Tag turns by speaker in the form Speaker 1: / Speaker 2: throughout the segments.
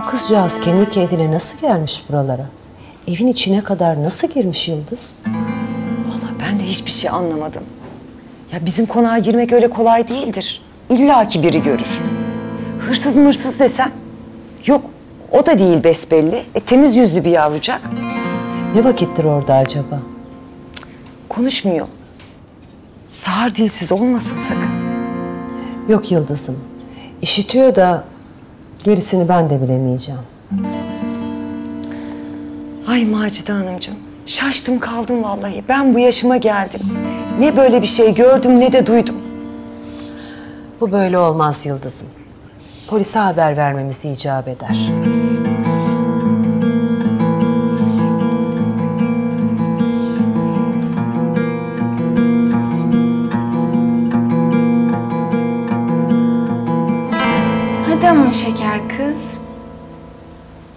Speaker 1: Kızcağız kendi kendine nasıl gelmiş buralara? Evin içine kadar nasıl girmiş Yıldız?
Speaker 2: Vallahi ben de hiçbir şey anlamadım. Ya bizim konağa girmek öyle kolay değildir. İlla ki biri görür. Hırsız mırsız desem, yok o da değil besbelli. Temiz yüzlü bir yavrucak.
Speaker 1: Ne vakittir orada acaba?
Speaker 2: Konuşmuyor. Sağır dilsiz olmasın sakın.
Speaker 1: Yok Yıldız'ım. İşitiyor da gerisini ben de bilemeyeceğim.
Speaker 2: Ay Macide Hanımcığım, şaştım kaldım vallahi. Ben bu yaşıma geldim. Ne böyle bir şey gördüm ne de duydum.
Speaker 1: Bu böyle olmaz Yıldız'ım. Polise haber vermemiz icap eder.
Speaker 3: Hadi ama şeker kız.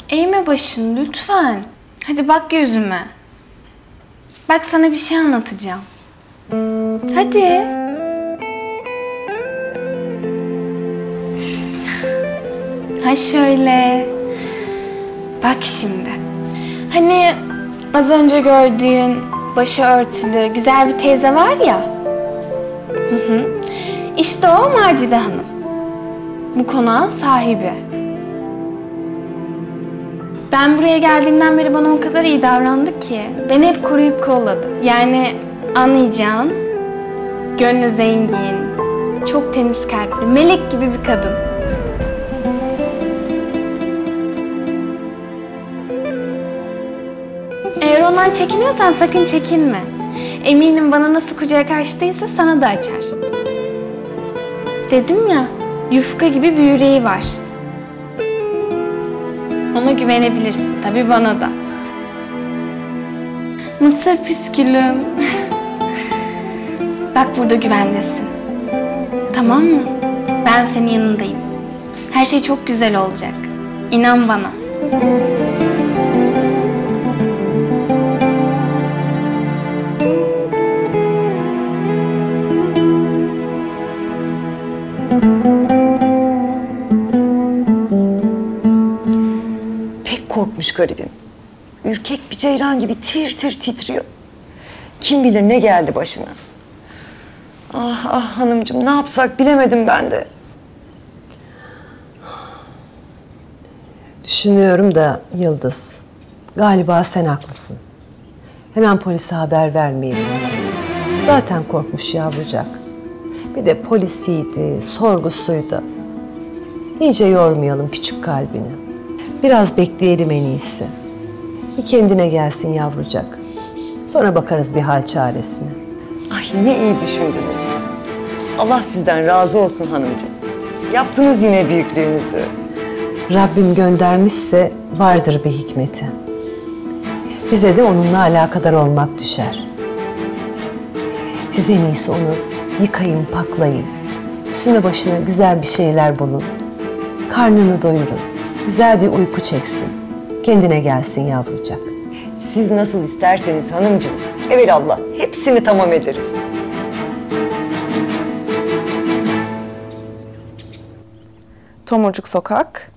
Speaker 3: Eğme başını lütfen. Hadi bak yüzüme. Bak sana bir şey anlatacağım. Hadi. Ha şöyle. Bak şimdi. Hani az önce gördüğün başı örtülü güzel bir teyze var ya. İşte o Macide Hanım. Bu konağın sahibi. Ben buraya geldiğimden beri bana o kadar iyi davrandı ki beni hep koruyup kolladı. Yani anlayacağın, gönlü zengin, çok temiz kalpli, melek gibi bir kadın. Eğer ondan çekiniyorsan sakın çekinme. Eminim bana nasıl kucak açtıysa sana da açar. Dedim ya, yufka gibi bir yüreği var. Ona güvenebilirsin, tabii bana da. Mısır püskülüm. Bak burada güvendesin. Tamam mı? Ben senin yanındayım. Her şey çok güzel olacak. İnan bana.
Speaker 2: Korkmuş garibim. Ürkek bir ceylan gibi tir tir titriyor. Kim bilir ne geldi başına. Ah ah hanımcığım, ne yapsak bilemedim ben de.
Speaker 1: Düşünüyorum da Yıldız, galiba sen haklısın. Hemen polise haber vermeyelim. Zaten korkmuş yavrucak. Bir de polisiydi, sorgusuydu. İyice yormayalım küçük kalbini. Biraz bekleyelim en iyisi. Bir kendine gelsin yavrucak. Sonra bakarız bir hal çaresine.
Speaker 2: Ay ne iyi düşündünüz. Allah sizden razı olsun hanımcığım. Yaptınız yine büyüklüğünüzü.
Speaker 1: Rabbim göndermişse vardır bir hikmeti. Bize de onunla alakadar olmak düşer. Siz en iyisi onu yıkayın, paklayın. Üstüne başına güzel bir şeyler bulun. Karnını doyurun. Güzel bir uyku çeksin. Kendine gelsin yavrucak.
Speaker 2: Siz nasıl isterseniz hanımcığım. Evelallah hepsini tamam ederiz.
Speaker 4: Tomurcuk Sokak,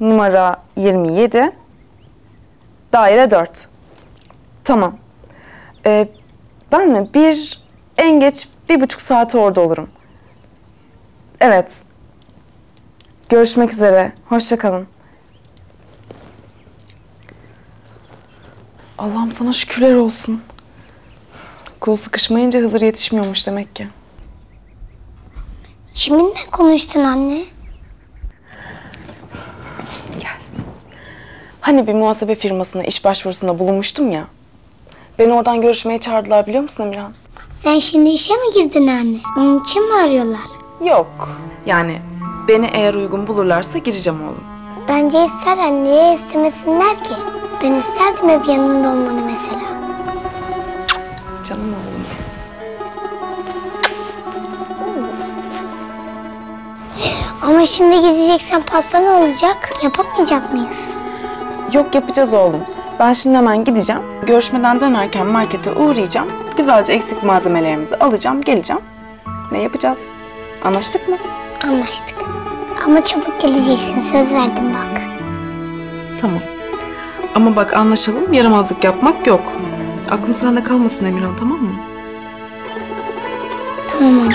Speaker 4: numara 27, daire 4. Tamam. Ben mi? En geç 1,5 saate orada olurum. Evet. Görüşmek üzere. Hoşça kalın. Allah'ım sana şükürler olsun. Kol sıkışmayınca Hızır yetişmiyormuş demek ki.
Speaker 5: Kiminle konuştun anne?
Speaker 4: Hani bir muhasebe firmasına iş başvurusunda bulunmuştum ya. Beni oradan görüşmeye çağırdılar biliyor musun Emirhan?
Speaker 5: Sen şimdi işe mi girdin anne? Onun için mi arıyorlar?
Speaker 4: Yok. Yani beni eğer uygun bulurlarsa gireceğim oğlum.
Speaker 5: Bence isterler. Niye istemesinler ki? Ben isterdim hep yanında olmanı mesela.
Speaker 4: Canım oğlum.
Speaker 5: Ama şimdi gideceksen pasta ne olacak? Yapamayacak mıyız?
Speaker 4: Yok yapacağız oğlum. Ben şimdi hemen gideceğim. Görüşmeden dönerken markete uğrayacağım. Güzelce eksik malzemelerimizi alacağım, geleceğim. Ne yapacağız? Anlaştık mı?
Speaker 5: Anlaştık. Ama çabuk geleceksin. Söz verdim bak.
Speaker 4: Tamam. Ama bak anlaşalım, yaramazlık yapmak yok. Aklım sende kalmasın Emirhan, tamam mı?
Speaker 5: Tamam anne.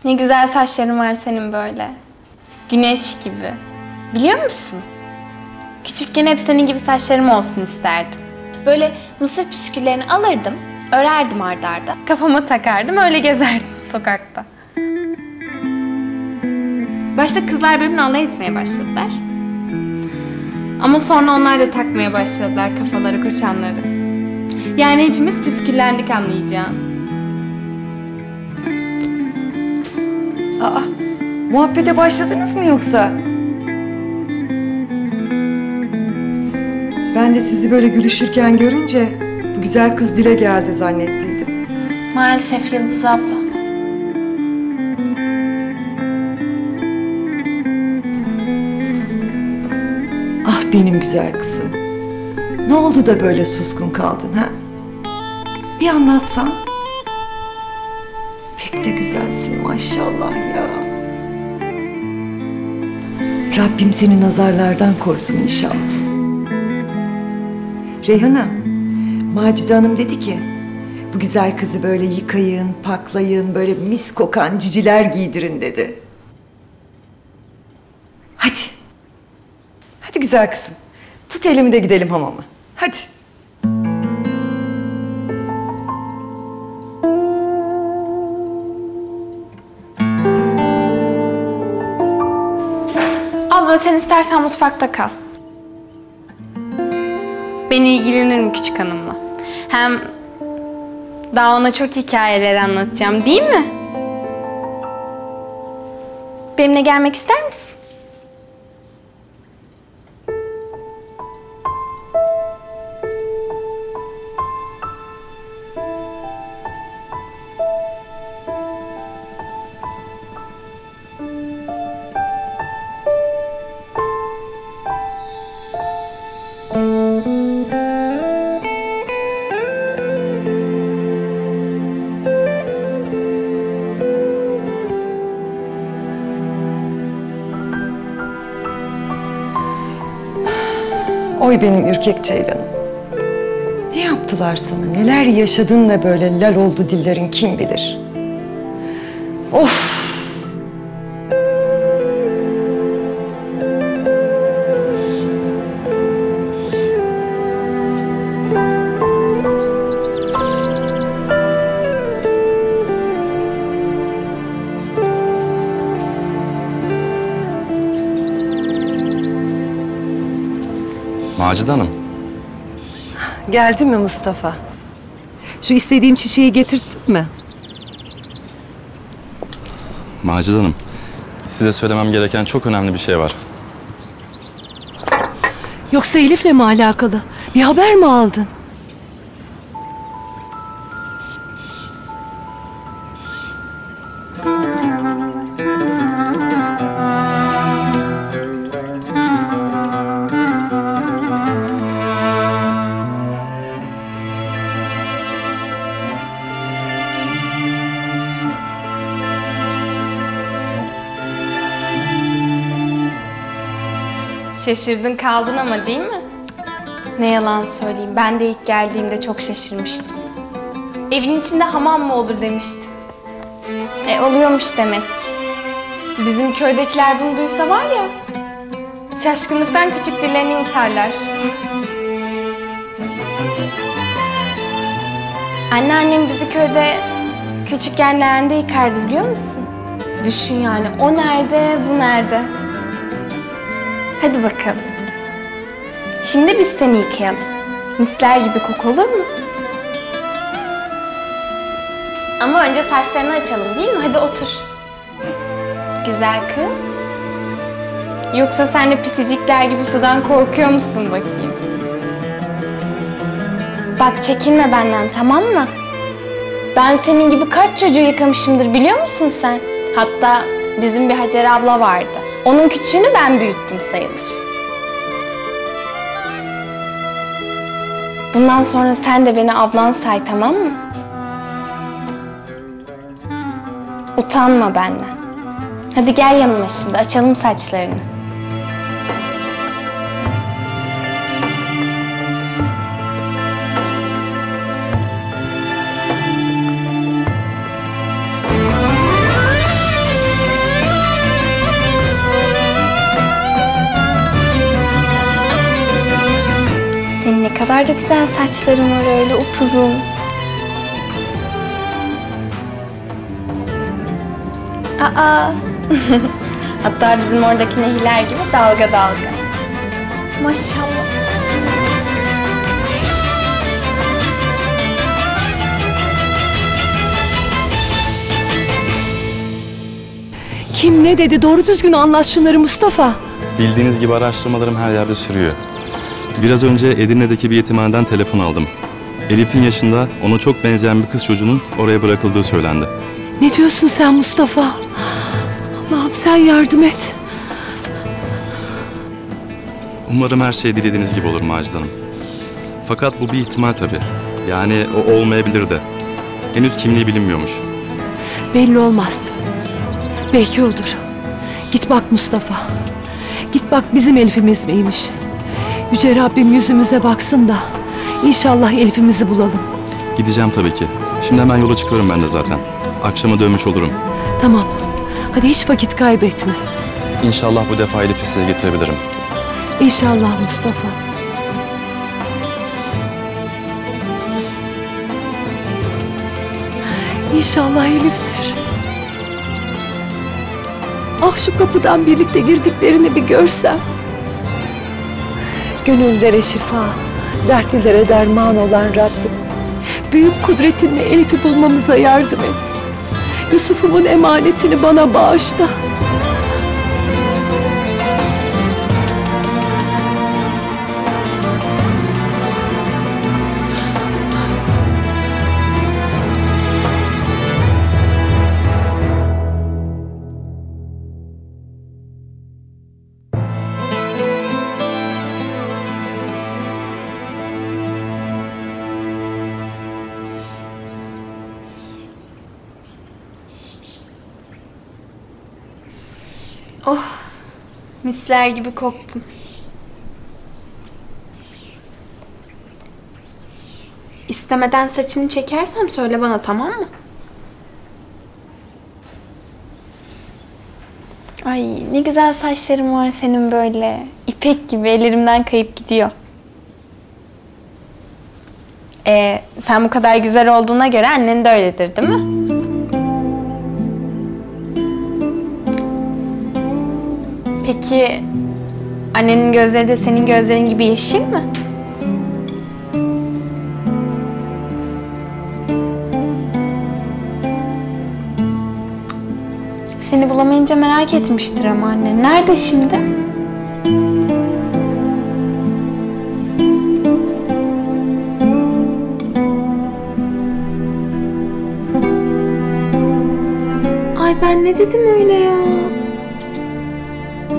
Speaker 3: Ne güzel saçların var senin böyle. Güneş gibi. Biliyor musun? Küçükken hep senin gibi saçlarım olsun isterdim. Böyle mısır püsküllerini alırdım, örerdim arda arda. Kafama takardım, öyle gezerdim sokakta. Başta kızlar benimle alay etmeye başladılar. Ama sonra onlar da takmaya başladılar kafaları koçanları. Yani hepimiz püsküllendik anlayacağın.
Speaker 2: Aa, muhabbete başladınız mı yoksa? Ben de sizi böyle gülüşürken görünce bu güzel kız dile geldi zannettiydim.
Speaker 3: Maalesef Yıldız abla.
Speaker 2: Ah benim güzel kızım. Ne oldu da böyle suskun kaldın ha? Bir anlatsan. Pek de güzelsin maşallah ya. Rabbim seni nazarlardan korusun inşallah. Reyhan'ım, Macide Hanım dedi ki, bu güzel kızı böyle yıkayın, paklayın, böyle mis kokan ciciler giydirin dedi. Hadi. Hadi güzel kızım. Tut elimi de gidelim hamama. Hadi.
Speaker 3: Abla sen istersen mutfakta kal. Ben ilgilenirim küçük hanımla. Hem daha ona çok hikayeler anlatacağım değil mi? Benimle gelmek ister misin?
Speaker 2: Oy benim ürkek ceylanım. Ne yaptılar sana? Neler yaşadın da böyle lal oldu dillerin kim bilir? Of!
Speaker 6: Macide Hanım.
Speaker 1: Geldi mi Mustafa? Şu istediğim çiçeği getirttin mi?
Speaker 6: Macide Hanım, size söylemem gereken çok önemli bir şey var.
Speaker 1: Yoksa Elif'le mi alakalı? Bir haber mi aldın?
Speaker 3: Şaşırdın kaldın ama değil mi? Ne yalan söyleyeyim, ben de ilk geldiğimde çok şaşırmıştım. Evin içinde hamam mı olur demiştim. Oluyormuş demek. Bizim köydekiler bunu duysa var ya, şaşkınlıktan küçük dillerini yutarlar. Anneannem bizi köyde küçükken leğende yıkardı biliyor musun? Düşün yani, o nerede, bu nerede? Hadi bakalım. Şimdi biz seni yıkayalım. Misler gibi koku olur mu? Ama önce saçlarını açalım değil mi? Hadi otur. Güzel kız. Yoksa sen de pisicikler gibi sudan korkuyor musun bakayım? Bak çekinme benden, tamam mı? Ben senin gibi kaç çocuğu yıkamışımdır biliyor musun sen? Hatta bizim bir Hacer abla vardı. Onun küçüğünü ben büyüttüm sayılır. Bundan sonra sen de beni ablan say, tamam mı? Utanma benden. Hadi gel yanıma şimdi, açalım saçlarını. Senin ne kadar da güzel saçların var öyle upuzun. Aa. Hatta bizim oradaki nehirler gibi dalga dalga. Maşallah.
Speaker 1: Kim ne dedi? Doğru düzgün anlat şunları Mustafa.
Speaker 6: Bildiğiniz gibi araştırmalarım her yerde sürüyor. Biraz önce Edirne'deki bir yetimhaneden telefon aldım. Elif'in yaşında ona çok benzeyen bir kız çocuğunun oraya bırakıldığı söylendi.
Speaker 1: Ne diyorsun sen Mustafa? Allah'ım sen yardım et.
Speaker 6: Umarım her şey dilediğiniz gibi olur Macide Hanım. Fakat bu bir ihtimal tabii. Yani o olmayabilir de. Henüz kimliği bilinmiyormuş.
Speaker 1: Belli olmaz. Belki odur. Git bak Mustafa. Git bak bizim Elif'imiz miymiş? Yüce Rabbim yüzümüze baksın da inşallah Elif'imizi bulalım.
Speaker 6: Gideceğim tabii ki. Şimdi hemen yola çıkıyorum ben de zaten. Akşama dönmüş olurum.
Speaker 1: Tamam. Hadi hiç vakit kaybetme.
Speaker 6: İnşallah bu defa Elif'i size getirebilirim.
Speaker 1: İnşallah Mustafa. İnşallah Elif'tir. Ah şu kapıdan birlikte girdiklerini bir görsem. Gönüllere şifa, dertlilere derman olan Rabbim. Büyük kudretinle Elif'i bulmamıza yardım et. Yusuf'umun emanetini bana bağışla.
Speaker 3: Oh, misler gibi koktun. İstemeden saçını çekersem söyle bana, tamam mı? Ay ne güzel saçların var senin böyle. İpek gibi ellerimden kayıp gidiyor. Sen bu kadar güzel olduğuna göre annen de öyledir değil mi? Peki annenin gözleri de senin gözlerin gibi yeşil mi? Seni bulamayınca merak etmiştir ama anne. Nerede şimdi? Ay ben ne dedim öyle ya?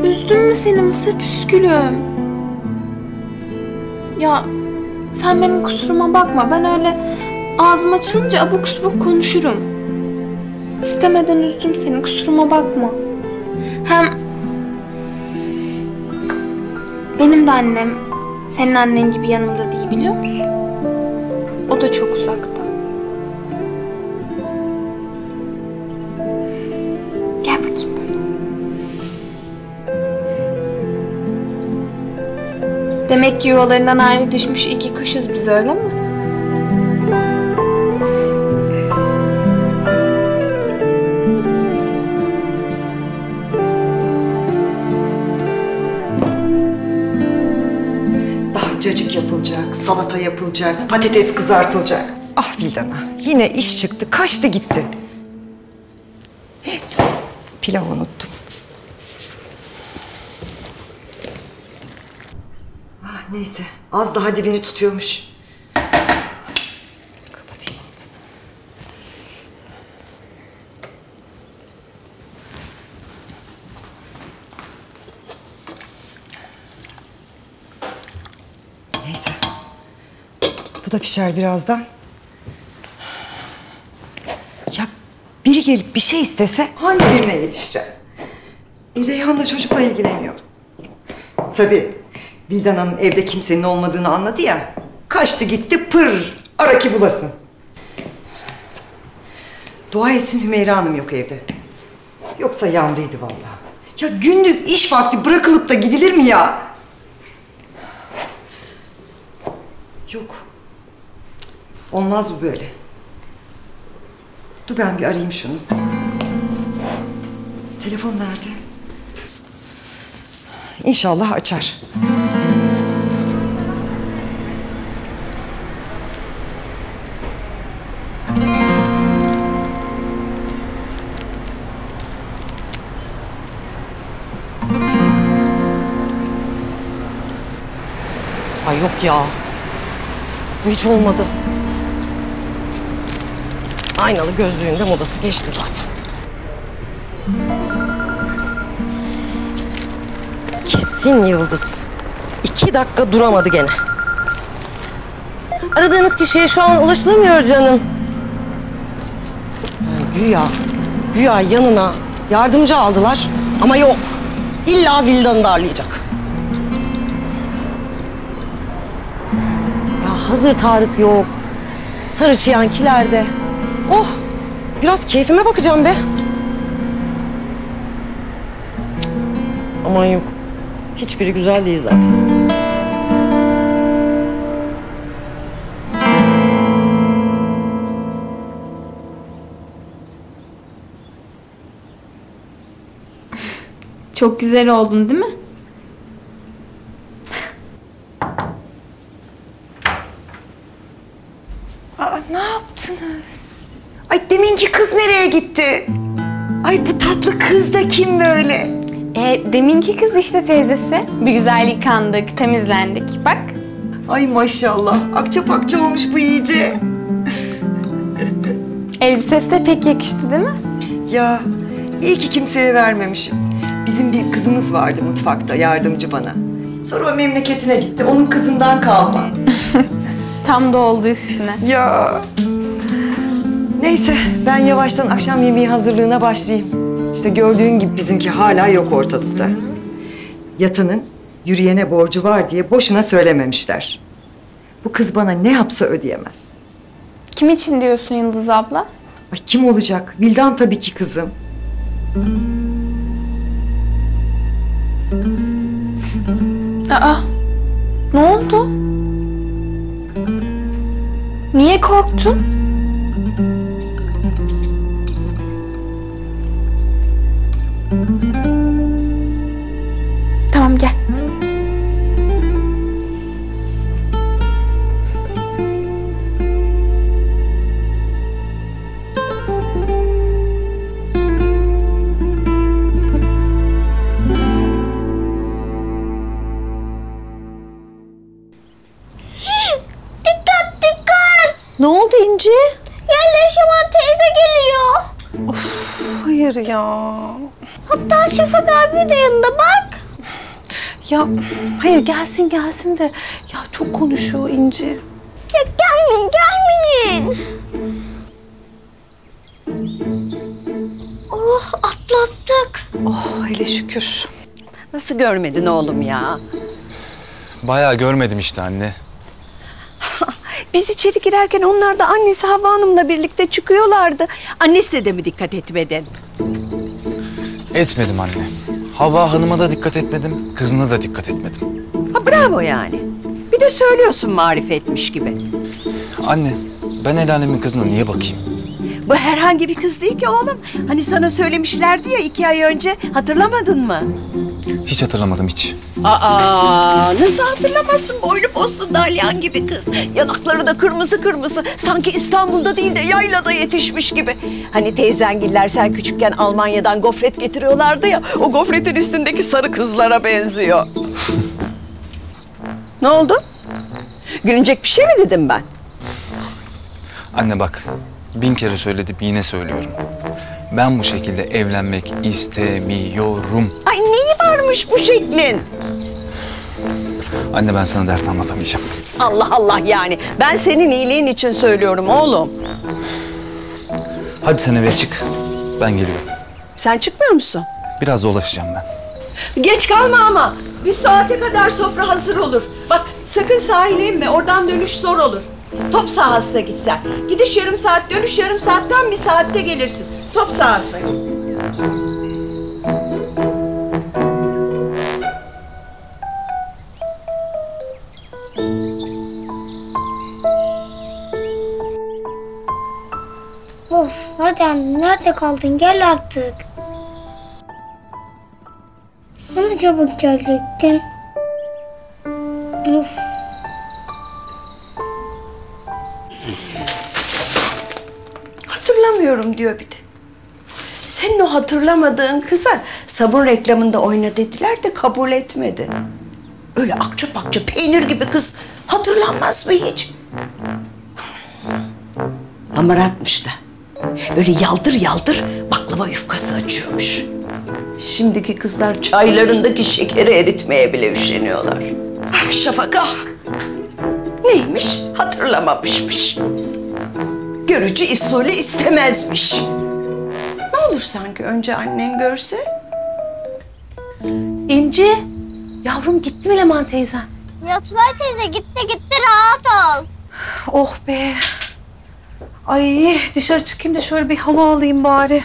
Speaker 3: Üzdün mü seni mısır püskülüm? Ya sen benim kusuruma bakma. Ben öyle ağzım açılınca abuk subuk konuşurum. İstemeden üzdüm seni. Kusuruma bakma. Hem benim de annem senin annen gibi yanımda değil, biliyor musun? O da çok uzakta. Gel bakayım böyle. Demek ki yuvalarından ayrı düşmüş iki kuşuz biz, öyle mi?
Speaker 2: Daha cacık yapılacak, salata yapılacak, patates kızartılacak. Ah Vildan'a, yine iş çıktı, kaçtı gitti. Pilav unuttum. Ah, neyse, az daha dibini tutuyormuş. Kapatayım altını. Neyse. Bu da pişer birazdan. Ya biri gelip bir şey istese hangi birine yetişeceğim? Reyhan da çocukla ilgileniyor. Tabii Vildan Hanım evde kimsenin olmadığını anladı ya. Kaçtı gitti pır, ara ki bulasın. Dua etsin Hümeyra Hanım yok evde. Yoksa yandıydı vallahi. Ya gündüz iş vakti bırakılıp da gidilir mi ya? Yok. Olmaz bu böyle. Dur ben bir arayayım şunu. Telefon nerede? İnşallah açar.
Speaker 7: Ay yok ya. Bu hiç olmadı. Cık. Aynalı gözlüğünde modası geçti zaten. Kesin Yıldız. 2 dakika duramadı gene. Aradığınız kişiye şu an ulaşılamıyor canım. Yani güya yanına yardımcı aldılar ama yok. İlla Vildan'ı darlayacak. Ya hazır Tarık yok. Sarı çiyankilerde. Oh, biraz keyfime bakacağım be. Cık. Aman yok. Hiçbiri güzel değil zaten.
Speaker 3: Çok güzel oldun değil mi?
Speaker 2: Aa, ne yaptınız? Ay deminki kız nereye gitti? Ay bu tatlı kız da kim böyle?
Speaker 3: Deminki kız işte teyzesi. Bir güzel yıkandık, temizlendik. Bak.
Speaker 2: Ay maşallah. Akça pakça olmuş bu iyice.
Speaker 3: Elbisesi de pek yakıştı değil mi?
Speaker 2: Ya iyi ki kimseye vermemişim. Bizim bir kızımız vardı mutfakta, yardımcı bana. Sonra o memleketine gitti. Onun kızından kalma.
Speaker 3: Tam da oldu üstüne.
Speaker 2: Ya. Neyse ben yavaştan akşam yemeği hazırlığına başlayayım. İşte gördüğün gibi bizimki hala yok ortalıkta. Yatanın yürüyene borcu var diye boşuna söylememişler. Bu kız bana ne yapsa ödeyemez.
Speaker 3: Kim için diyorsun Yıldız abla?
Speaker 2: Ay kim olacak? Vildan tabii ki kızım.
Speaker 3: Aa, ne oldu? Niye korktun? Tamam gel.
Speaker 4: Of, hayır ya.
Speaker 5: Hatta Şafak abi de yanında bak.
Speaker 4: Ya hayır gelsin de. Ya çok konuşuyor İnci.
Speaker 5: Ya gelmeyin. Oh, atlattık.
Speaker 4: Oh hele şükür.
Speaker 8: Nasıl görmedin oğlum ya?
Speaker 9: Bayağı görmedim işte anne.
Speaker 8: Biz içeri girerken onlar da annesi Havva Hanım'la birlikte çıkıyorlardı. Annesi de mi dikkat etmedin?
Speaker 9: Etmedim anne. Havva Hanım'a da dikkat etmedim, kızına da dikkat etmedim.
Speaker 8: Ha, bravo yani. Bir de söylüyorsun marifetmiş gibi.
Speaker 9: Anne, ben el alemin kızına niye bakayım?
Speaker 8: Bu herhangi bir kız değil ki oğlum. Hani sana söylemişlerdi ya 2 ay önce. Hatırlamadın mı?
Speaker 9: Hiç hatırlamadım hiç.
Speaker 8: Aa, nasıl hatırlamazsın? Boylu postlu dalyan gibi kız. Yanakları da kırmızı kırmızı. Sanki İstanbul'da değil de yaylada yetişmiş gibi. Hani teyzengiller sen küçükken Almanya'dan gofret getiriyorlardı ya. O gofretin üstündeki sarı kızlara benziyor. Ne oldu? Gülünecek bir şey mi dedim ben?
Speaker 9: Anne bak, 1000 kere söyledim yine söylüyorum. Ben bu şekilde evlenmek istemiyorum.
Speaker 8: Ay neyi varmış bu şeklin?
Speaker 9: Anne ben sana dert anlatamayacağım.
Speaker 8: Allah Allah yani. Ben senin iyiliğin için söylüyorum oğlum.
Speaker 9: Hadi sen eve çık, ben geliyorum.
Speaker 8: Sen çıkmıyor musun?
Speaker 9: Biraz dolaşacağım ben.
Speaker 8: Geç kalma ama. Bir saate kadar sofra hazır olur. Bak sakın sahile inme. Oradan dönüş zor olur. Top sahasına gitsen. Gidiş yarım saat, dönüş yarım saat. Tam bir saatte gelirsin. Top sahası.
Speaker 5: Of, hadi anne, nerede kaldın? Gel artık. Ama çabuk gelecektin. Of.
Speaker 8: Hatırlamıyorum diyor bir de. Senin o hatırlamadığın kıza sabun reklamında oyna dediler de kabul etmedi. Öyle akça pakça peynir gibi kız hatırlanmaz mı hiç? Hamaratmış da. Böyle yaldır yaldır baklava yufkası açıyormuş. Şimdiki kızlar çaylarındaki şekeri eritmeye bile üşeniyorlar. Ah Şafak ah! Neymiş? Hatırlamamışmış. Görücü usulü istemezmiş. Ne olur sanki önce annen görse?
Speaker 4: İnci, yavrum gitti mi Leman teyzen?
Speaker 5: Ya Tülay teyze gitti rahat ol.
Speaker 4: Oh be. Ay dışarı çıkayım da şöyle bir hava alayım bari.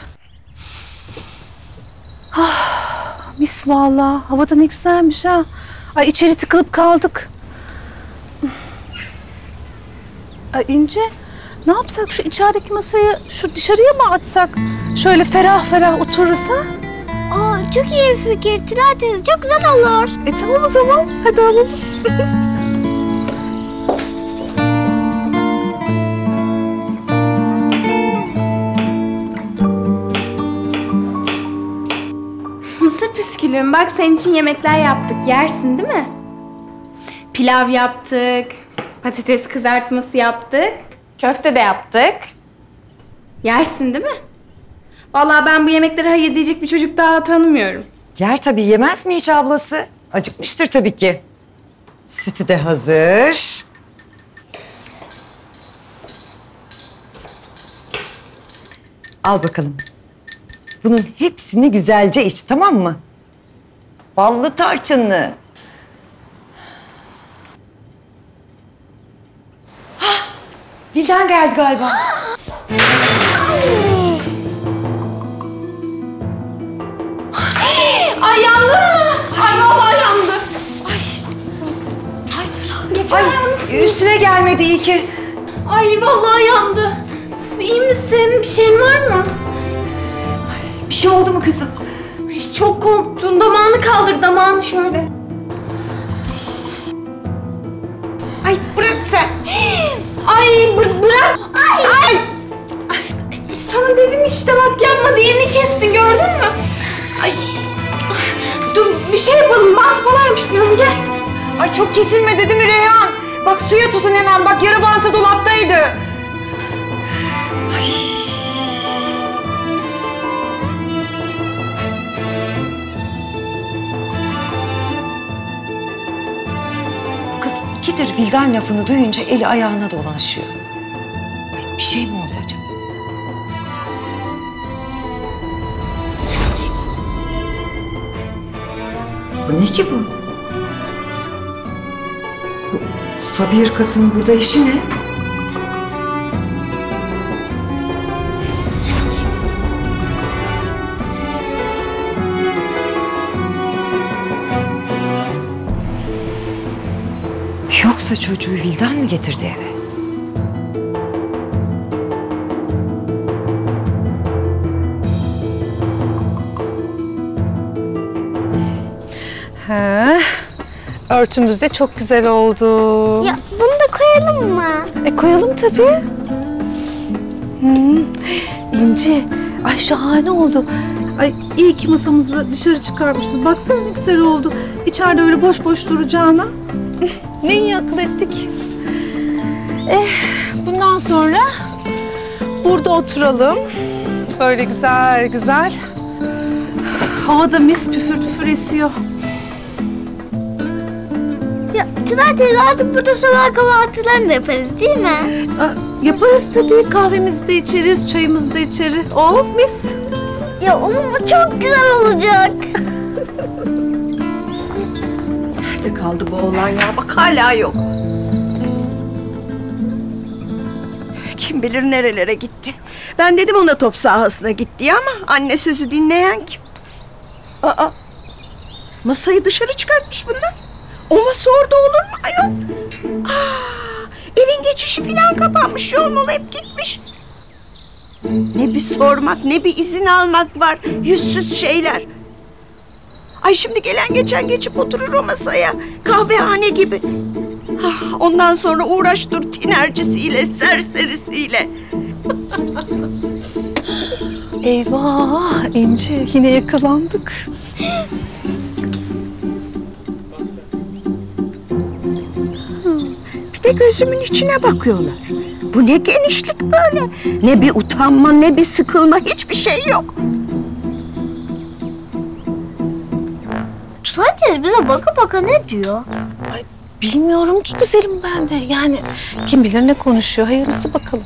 Speaker 4: Ah, mis vallahi. Hava da ne güzelmiş ha. Ay içeri tıkılıp kaldık. Ay İnci, ne yapsak şu içerideki masayı şu dışarıya mı atsak? Şöyle ferah ferah otururuz ha?
Speaker 5: Aa, çok iyi bir fikir. Tülay teyze çok güzel olur.
Speaker 4: Tamam o zaman. Hadi alalım.
Speaker 3: Mısır püskülüm, bak senin için yemekler yaptık. Yersin değil mi? Pilav yaptık, patates kızartması yaptık, köfte de yaptık. Yersin değil mi? Vallahi ben bu yemeklere hayır diyecek bir çocuk daha tanımıyorum.
Speaker 2: Yer tabii, yemez mi hiç ablası? Acıkmıştır tabii ki. Sütü de hazır. Al bakalım. Bunun hepsini güzelce iç, tamam mı? Ballı tarçınlı. Hah! Bildan geldi galiba.
Speaker 3: Ay yandı mı? Ay vallahi yandı.
Speaker 2: Ay dur.
Speaker 3: Geçen
Speaker 2: Ay, üstüne gelmedi iyi ki.
Speaker 3: Ay vallahi yandı. İyi misin? Bir şeyin var mı?
Speaker 2: Bir şey oldu mu kızım?
Speaker 3: Ay, çok korktum. Damağını kaldır, damağını şöyle.
Speaker 2: Ay bırak sen.
Speaker 3: Ay bırak. Ay. Sana dedim işte bak yapma diyeni kestin gördün mü? Ay. Dur bir şey yapalım. Bant falan yapıştıralım gel.
Speaker 2: Ay çok kesilmedi değil mi Reyhan? Bak suya tutun hemen, bak yarı bantı dolaptaydı. Ay. Vildan lafını duyunca eli ayağına dolaşıyor. Bir şey mi oldu acaba? Bu ne ki bu? Sabiha Irkas'ın burada işi ne? Yoksa çocuğu Vildan mı getirdi eve?
Speaker 1: Örtümüz de çok güzel oldu.
Speaker 5: Ya bunu da koyalım mı?
Speaker 1: Koyalım tabii. İnci, ay şahane oldu.
Speaker 10: Ay iyi ki masamızı dışarı çıkarmışız. Baksana ne güzel oldu. İçeride öyle boş boş duracağına.
Speaker 1: Ne iyi akıl ettik. Bundan sonra burada oturalım. Böyle güzel güzel.
Speaker 10: Havada mis püfür püfür esiyor.
Speaker 5: Ya Çınar teyze artık burada sabah kahvaltılarını da yaparız değil mi?
Speaker 10: Yaparız tabii. Kahvemizi de içeriz, çayımızı da içeriz. Oh mis.
Speaker 5: Ya ama bu çok güzel olacak.
Speaker 8: Nerede kaldı bu oğlan ya? Bak hala yok. Kim bilir nerelere gitti. Ben dedim ona top sahasına git diye ama anne sözü dinleyen kim? Aa, masayı dışarı çıkartmış bunlar. O masa orada olur mu ayol? Evin geçişi falan kapanmış, yol molu hep gitmiş. Ne bir sormak, ne bir izin almak var, yüzsüz şeyler. Ay şimdi gelen geçen geçip oturur o masaya, kahvehane gibi. Ondan sonra uğraş dur tinercisiyle, serserisiyle.
Speaker 1: Eyvah İnci, yine yakalandık.
Speaker 8: Bir de gözümün içine bakıyorlar. Bu ne genişlik böyle? Ne bir utanma, ne bir sıkılma, hiçbir şey yok.
Speaker 5: Çınar teyze bize baka baka ne diyor?
Speaker 1: Ay, bilmiyorum ki güzelim ben de. Yani kim bilir ne konuşuyor. Hayırlısı bakalım.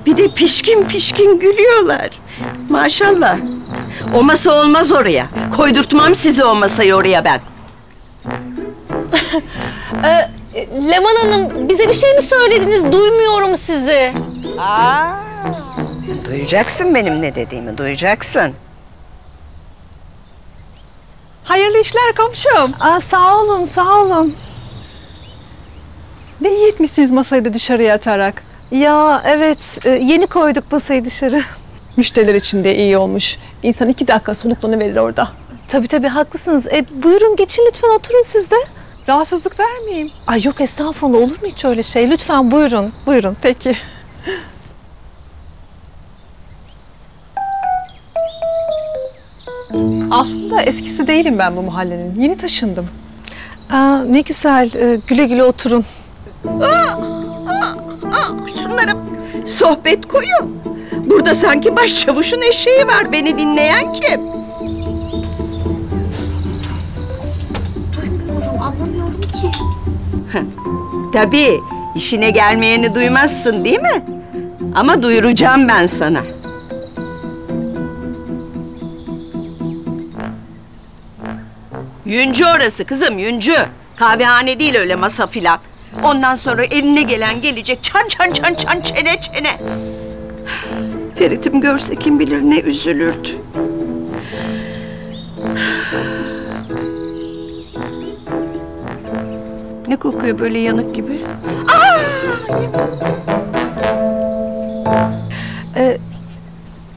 Speaker 8: Bir de pişkin pişkin gülüyorlar. Maşallah. O masa olmaz oraya. Koydurtmam size o masayı oraya ben.
Speaker 1: Leman Hanım, bize bir şey mi söylediniz? Duymuyorum sizi.
Speaker 8: Duyacaksın benim ne dediğimi, duyacaksın.
Speaker 1: Hayırlı işler komşum. Sağ olun, sağ olun.
Speaker 10: Ne iyi etmişsiniz masayı da dışarıya atarak.
Speaker 1: Ya evet, yeni koyduk masayı dışarı.
Speaker 10: Müşteriler için de iyi olmuş. İnsan 2 dakika soluklanıverir orada.
Speaker 1: Tabii haklısınız. Buyurun geçin lütfen, oturun siz de.
Speaker 10: Rahatsızlık vermeyeyim.
Speaker 1: Ay yok estağfurullah, olur mu hiç öyle şey? Lütfen buyurun, buyurun.
Speaker 10: Peki. Aslında eskisi değilim ben bu mahallenin. Yeni taşındım.
Speaker 1: Ne güzel, güle güle oturun.
Speaker 8: Şunlara sohbet koyun. Burada sanki başçavuşun eşeği var, beni dinleyen kim?
Speaker 5: Duymuyorum, anlamıyorum ki.
Speaker 8: Tabii, işine gelmeyeni duymazsın değil mi? Ama duyuracağım ben sana. Yüncü orası kızım, yüncü. Kahvehane değil öyle masa filan. Ondan sonra eline gelen gelecek çan çan çan çan çene çene. Ferit'im görse kim bilir ne üzülürdü. Ne kokuyor böyle yanık gibi?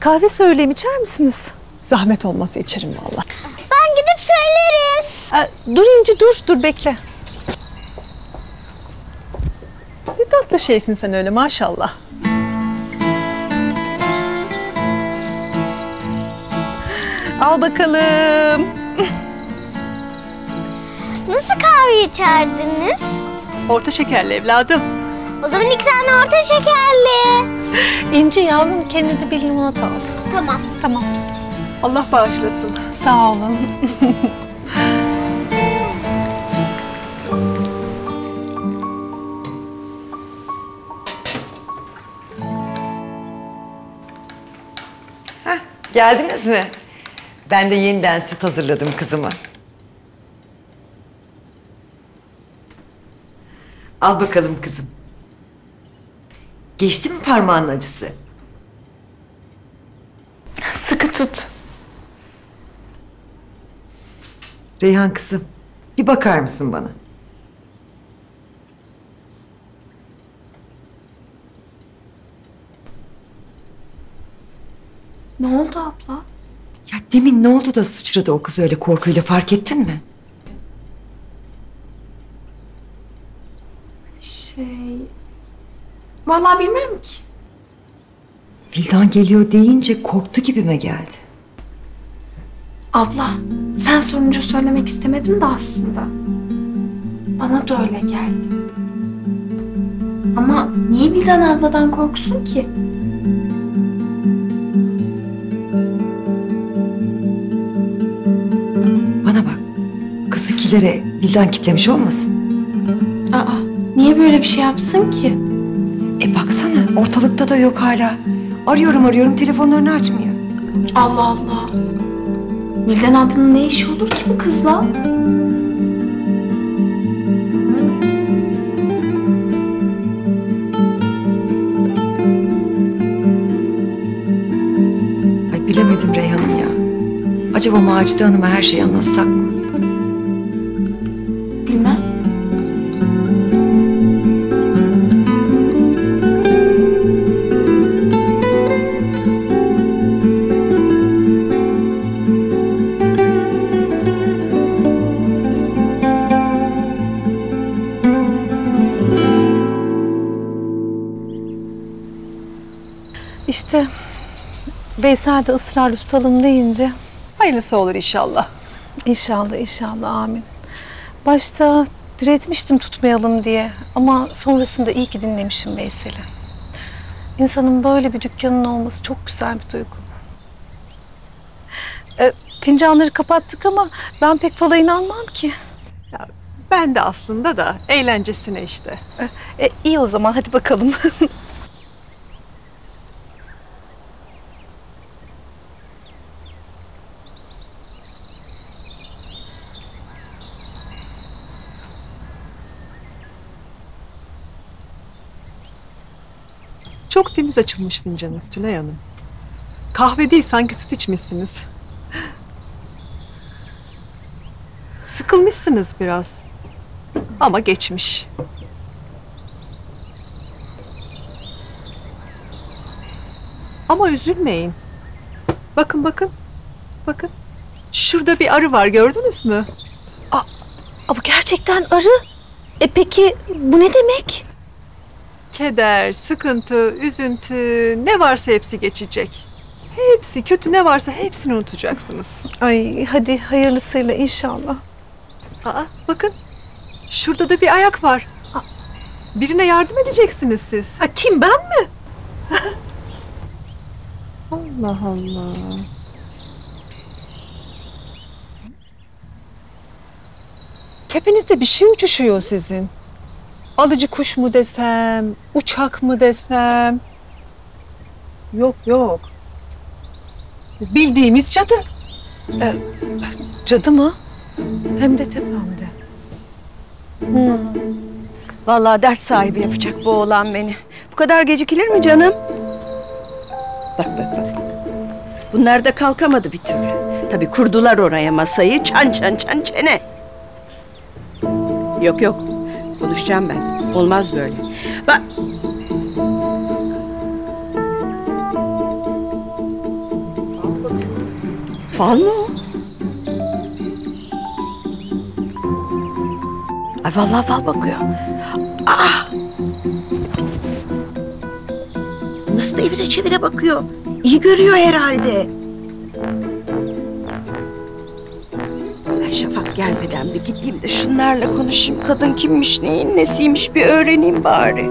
Speaker 1: Kahve söyleyeyim, içer misiniz?
Speaker 10: Zahmet olmasa içerim vallahi.
Speaker 5: Ben gidip söylerim.
Speaker 1: Dur İnci, dur bekle.
Speaker 10: Ne tatlı şeysin sen öyle maşallah.
Speaker 1: Al bakalım.
Speaker 5: Nasıl kahve içerdiniz?
Speaker 10: Orta şekerli evladım.
Speaker 5: O zaman 2 tane orta şekerli.
Speaker 1: İnci yavrum, kendine de bir limonata al.
Speaker 5: Tamam.
Speaker 1: Tamam.
Speaker 10: Allah bağışlasın.
Speaker 4: Sağ olun.
Speaker 2: Geldiniz mi? Ben de yeniden süt hazırladım kızıma. Al bakalım kızım. Geçti mi parmağının acısı?
Speaker 4: Sıkı tut.
Speaker 2: Reyhan kızım, bir bakar mısın bana?
Speaker 3: Ne oldu abla?
Speaker 2: Ya demin ne oldu da sıçradı o kız öyle korkuyla, fark ettin mi?
Speaker 3: Vallahi bilmem ki.
Speaker 2: Vildan geliyor deyince korktu gibime geldi.
Speaker 3: Abla, sen sorunca söylemek istemedim de aslında. Bana da öyle geldi. Ama niye Vildan abladan korksun ki?
Speaker 2: Bana bak, kızınkilere Vildan kitlemiş olmasın?
Speaker 3: Aa, niye böyle bir şey yapsın ki?
Speaker 2: Baksana, ortalıkta da yok hala. Arıyorum, telefonlarını açmıyor.
Speaker 3: Allah Allah. Vildan ablanın ne işi olur ki bu kızla?
Speaker 2: Ay bilemedim Reyhan'ım ya. Acaba Macide Hanım'a her şeyi anlatsak mı?
Speaker 3: Bilmem.
Speaker 10: İşte Veysel de ısrarla tutalım deyince hayırlısı olur inşallah. İnşallah, amin. Başta diretmiştim tutmayalım diye ama sonrasında iyi ki dinlemişim Veysel'i. İnsanın böyle bir dükkanın olması çok güzel bir duygu. Fincanları kapattık ama ben pek fala inanmam ki.
Speaker 11: Ya, ben de aslında da eğlencesine işte.
Speaker 10: İyi o zaman hadi bakalım.
Speaker 11: Çok temiz açılmış fincanınız Tülay Hanım. Kahve değil, sanki süt içmişsiniz. Sıkılmışsınız biraz. Ama geçmiş. Ama üzülmeyin. Bakın. Bakın. Şurada bir arı var, gördünüz mü?
Speaker 10: Bu gerçekten arı. Peki bu ne demek?
Speaker 11: Keder, sıkıntı, üzüntü, ne varsa hepsi geçecek. Hepsi, kötü ne varsa hepsini unutacaksınız.
Speaker 10: Ay hadi hayırlısıyla inşallah.
Speaker 11: Bakın, şurada da bir ayak var. Birine yardım edeceksiniz siz.
Speaker 10: Kim, ben mi?
Speaker 11: Allah Allah. Tepenizde bir şey uçuşuyor sizin. Alıcı kuş mu desem, uçak mı desem? Yok. Bildiğimiz cadı.
Speaker 10: Cadı mı? Hem de tepemde.
Speaker 8: Vallahi dert sahibi yapacak bu oğlan beni. Bu kadar gecikilir mi canım? Bak. Bunlar da kalkamadı bir türlü. Tabii kurdular oraya masayı, çan çene. Yok. Konuşacağım ben. Olmaz böyle. Bak. Fal mı o? Ay vallahi fal bakıyor. Nasıl da evire çevire bakıyor. İyi görüyor herhalde. Ben Şafak gelmeden bir gideyim de şunlarla konuşayım. Kadın kimmiş, neyin nesiymiş bir öğreneyim bari.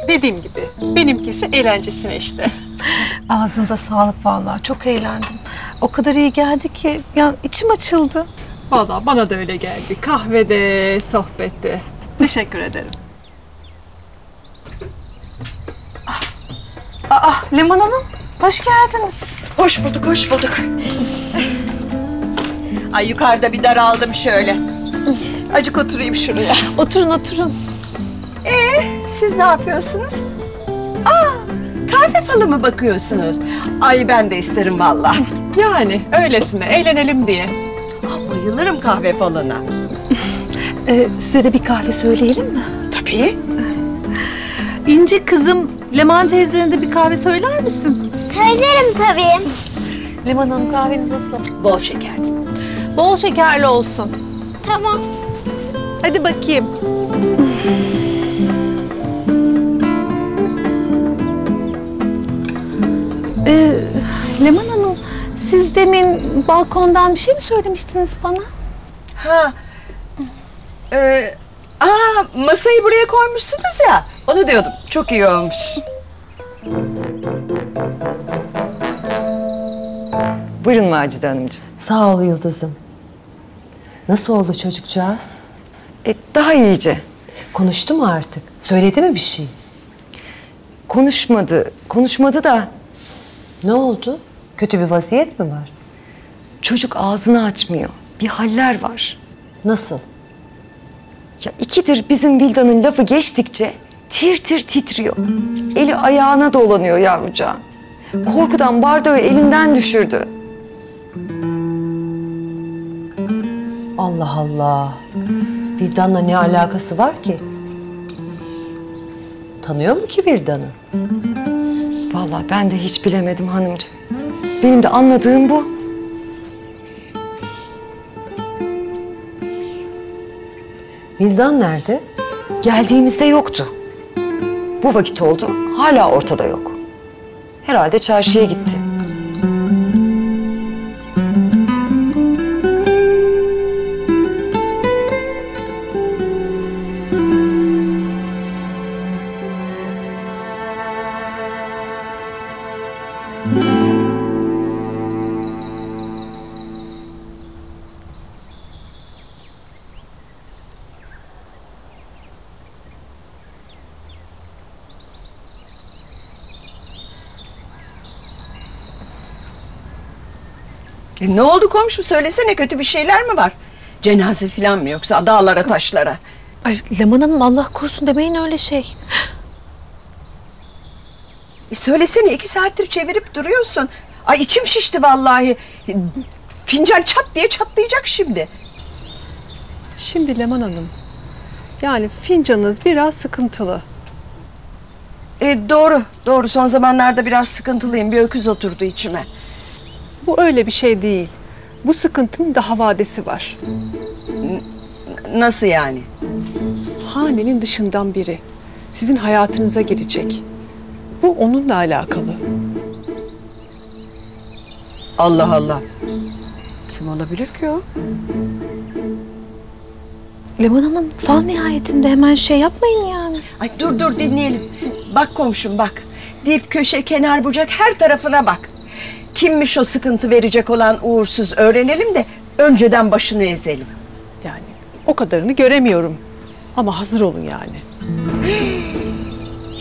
Speaker 11: Dediğim gibi benimkisi eğlencesine işte.
Speaker 10: Ağzınıza sağlık vallahi. Çok eğlendim. O kadar iyi geldi ki ya içim açıldı.
Speaker 11: Vallahi bana da öyle geldi. Kahvede, sohbette. Teşekkür ederim.
Speaker 10: Leman Hanım, hoş geldiniz.
Speaker 8: Hoş bulduk, hoş bulduk. Ay yukarıda bir daraldım şöyle. Acık oturayım şuraya.
Speaker 10: Oturun, oturun.
Speaker 8: Siz ne yapıyorsunuz? Kahve falı mı bakıyorsunuz? Ay ben de isterim vallahi.
Speaker 11: Yani öylesine eğlenelim diye.
Speaker 8: Bayılırım kahve falına.
Speaker 10: Size de bir kahve söyleyelim mi?
Speaker 8: Tabii.
Speaker 10: İnci kızım, Leman teyzene de bir kahve söyler misin?
Speaker 5: Söylerim tabii.
Speaker 10: Leman Hanım kahveniz nasıl?
Speaker 8: Bol şekerli.
Speaker 10: Bol şekerli olsun.
Speaker 5: Tamam.
Speaker 10: Hadi bakayım. Leman Hanım, siz demin balkondan bir şey mi söylemiştiniz bana?
Speaker 8: Ha. Masayı buraya koymuşsunuz ya. Onu diyordum. Çok iyi olmuş.
Speaker 2: Buyurun Macide Hanımcığım.
Speaker 1: Sağ ol Yıldız'ım. Nasıl oldu çocukcağız?
Speaker 2: Daha iyice.
Speaker 1: Konuştu mu artık? Söyledi mi bir şey?
Speaker 2: Konuşmadı da
Speaker 1: Ne oldu? Kötü bir vaziyet mi var?
Speaker 2: çocuk ağzını açmıyor. Bir haller var.
Speaker 1: Nasıl?
Speaker 2: Ya ikidir bizim Vildan'ın lafı geçtikçe tir tir titriyor. Eli ayağına dolanıyor yavrucağın. Korkudan bardağı elinden düşürdü.
Speaker 1: Allah Allah. Vildan'la ne alakası var ki? Tanıyor mu ki Vildan'ı?
Speaker 2: Vallahi ben de hiç bilemedim hanımcığım. Benim de anladığım bu.
Speaker 1: Vildan nerede?
Speaker 2: Geldiğimizde yoktu. Bu vakit oldu, hala ortada yok. Herhalde çarşıya gitti.
Speaker 8: Ne oldu komşu? Söylesene, kötü bir şeyler mi var? Cenaze falan mı yoksa dağlara taşlara?
Speaker 10: Ay Leman Hanım Allah korusun demeyin öyle şey.
Speaker 8: Söylesene, 2 saattir çevirip duruyorsun. Ay içim şişti vallahi. Fincan çat diye çatlayacak şimdi.
Speaker 11: Şimdi Leman Hanım, yani fincanınız biraz sıkıntılı.
Speaker 8: Doğru. Son zamanlarda biraz sıkıntılıyım. Bir öküz oturdu içime.
Speaker 11: Bu öyle bir şey değil. Bu sıkıntının daha vadesi var.
Speaker 8: Nasıl yani?
Speaker 11: Hanenin dışından biri sizin hayatınıza girecek. Bu onunla alakalı.
Speaker 8: Allah Allah. Kim olabilir ki o?
Speaker 10: Leman Hanım fal nihayetinde hemen şey yapmayın yani.
Speaker 8: Ay dur dinleyelim. Bak komşum bak. Dip köşe kenar bucak her tarafına bak. Kimmiş o sıkıntı verecek olan uğursuz öğrenelim de önceden başını ezelim.
Speaker 11: Yani o kadarını göremiyorum. Ama hazır olun yani.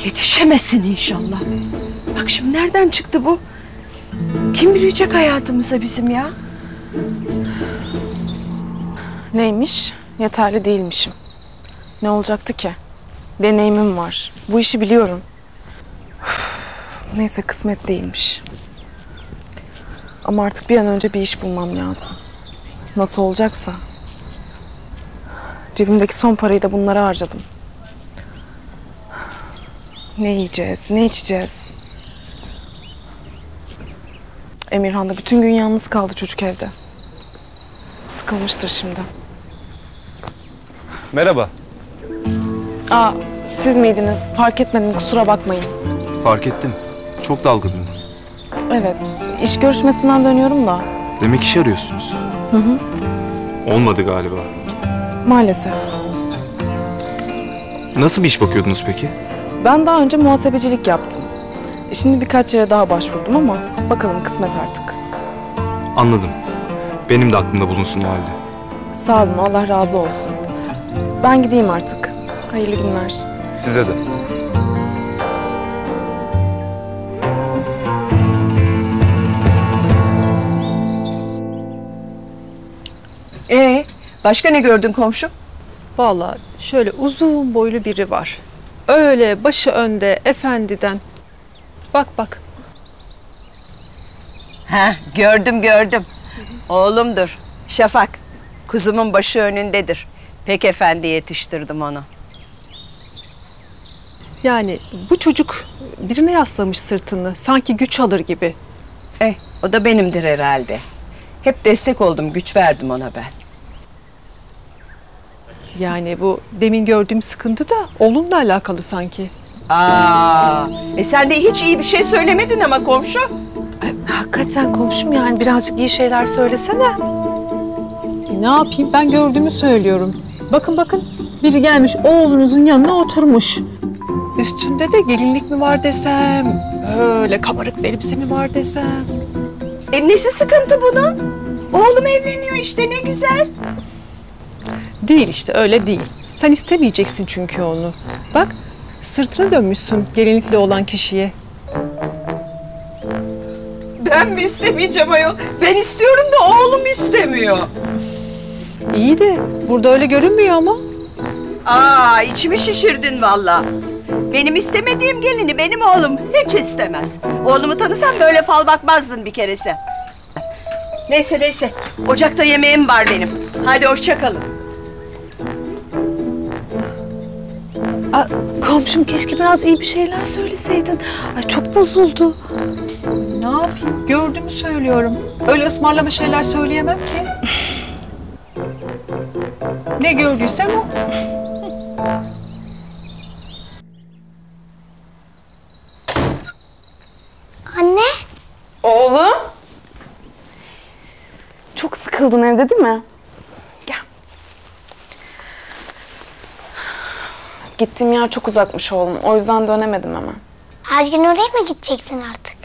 Speaker 8: Yetişemesin inşallah. Bak şimdi nereden çıktı bu? Kim bilecek hayatımıza bizim ya?
Speaker 4: Neymiş? Yeterli değilmişim. Ne olacaktı ki? Deneyimim var. Bu işi biliyorum. Neyse kısmet değilmiş. Ama artık bir an önce bir iş bulmam lazım. Nasıl olacaksa. Cebimdeki son parayı da bunlara harcadım. Ne yiyeceğiz, ne içeceğiz? Emirhan da bütün gün yalnız kaldı çocuk evde. Sıkılmıştır şimdi.
Speaker 9: Merhaba.
Speaker 4: Siz miydiniz? Fark etmedim, kusura bakmayın.
Speaker 9: Fark ettim. Çok dalgındınız.
Speaker 4: Evet, iş görüşmesinden dönüyorum da.
Speaker 9: Demek iş arıyorsunuz. Olmadı galiba.
Speaker 4: Maalesef.
Speaker 9: Nasıl bir iş bakıyordunuz peki?
Speaker 4: Ben daha önce muhasebecilik yaptım. Şimdi birkaç yere daha başvurdum ama bakalım kısmet artık.
Speaker 9: Anladım. Benim de aklımda bulunsun o halde.
Speaker 4: Sağ olun, Allah razı olsun. Ben gideyim artık. Hayırlı günler.
Speaker 9: Size de.
Speaker 8: Başka ne gördün komşu?
Speaker 11: Vallahi şöyle uzun boylu biri var. Öyle başı önde, efendiden. Bak bak.
Speaker 8: Ha, gördüm. Oğlumdur. Şafak. Kuzumun başı önündedir. Pek efendi yetiştirdim onu.
Speaker 11: Yani bu çocuk birine yaslamış sırtını. Sanki güç alır gibi.
Speaker 8: O da benimdir herhalde. Hep destek oldum, güç verdim ona ben.
Speaker 11: Yani bu demin gördüğüm sıkıntı da oğlunla alakalı sanki.
Speaker 8: Sen de hiç iyi bir şey söylemedin ama komşu.
Speaker 10: Hakikaten komşum, yani birazcık iyi şeyler söylesene.
Speaker 11: Ne yapayım, ben gördüğümü söylüyorum. Bakın biri gelmiş oğlunuzun yanına oturmuş. Üstünde de gelinlik mi var desem, öyle kabarık bir elbise mi var desem.
Speaker 8: Nesi sıkıntı bunun? Oğlum evleniyor işte, ne güzel.
Speaker 11: Değil işte, öyle değil. Sen istemeyeceksin çünkü onu. Bak, sırtını dönmüşsün gelinlikli olan kişiye.
Speaker 8: Ben mi istemeyeceğim ayol? Ben istiyorum da oğlum istemiyor.
Speaker 11: İyi de burada öyle görünmüyor ama.
Speaker 8: İçimi şişirdin vallahi. Benim istemediğim gelini benim oğlum hiç istemez. Oğlumu tanısan böyle fal bakmazdın bir keresi. Neyse. Ocakta yemeğim var benim. Hadi hoşça kalın.
Speaker 10: Komşum, keşke biraz iyi bir şeyler söyleseydin. Ay, çok bozuldu.
Speaker 11: Ne yapayım? Gördüğümü söylüyorum. Öyle ısmarlama şeyler söyleyemem ki. Ne gördüysem o.
Speaker 5: Anne.
Speaker 4: Oğlum. Çok sıkıldın evde değil mi? Gel. Gittiğim yer çok uzakmış oğlum. O yüzden dönemedim hemen.
Speaker 5: Her gün oraya mı gideceksin artık?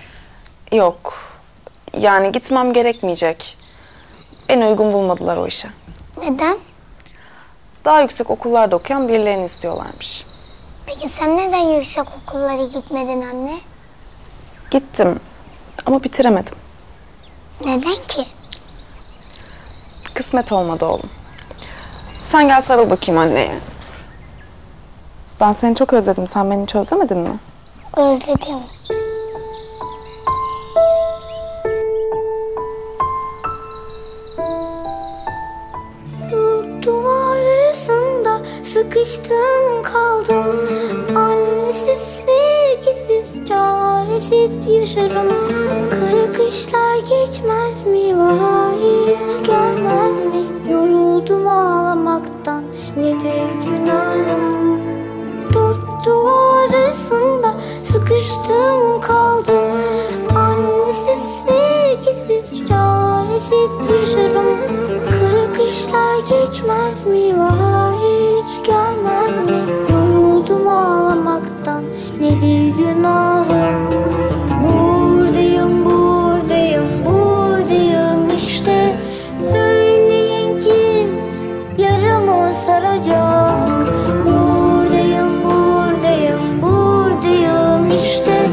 Speaker 4: Yok. Yani gitmem gerekmeyecek. Beni uygun bulmadılar o işe.
Speaker 5: Neden?
Speaker 4: Daha yüksek okullarda okuyan birilerini istiyorlarmış.
Speaker 5: Peki sen neden yüksek okullara gitmedin anne?
Speaker 4: Gittim ama bitiremedim.
Speaker 5: Neden ki?
Speaker 4: Kısmet olmadı oğlum. Sen gel sarıl bakayım anneye. Ben seni çok özledim. Sen beni hiç özlemedin mi?
Speaker 5: Özledim. Duvar arasında sıkıştım kaldım. Annesiz, sevgisiz, çaresiz yaşarım. Kara kışlar geçmez mi? Bahar hiç gelmez mi? Yoruldum ağlamaktan, nedir günahım? Dört duvar arasında sıkıştım kaldım. Annesiz, sevgisiz, çaresiz yaşarım. Kara kışlar geçmez mi? Bahar hiç gelmez mi? Yoruldum ağlamaktan, nedir günahım? Buradayım, buradayım, buradayım işte. Söyleyin kim yaramı saracak? Buradayım, buradayım, buradayım işte.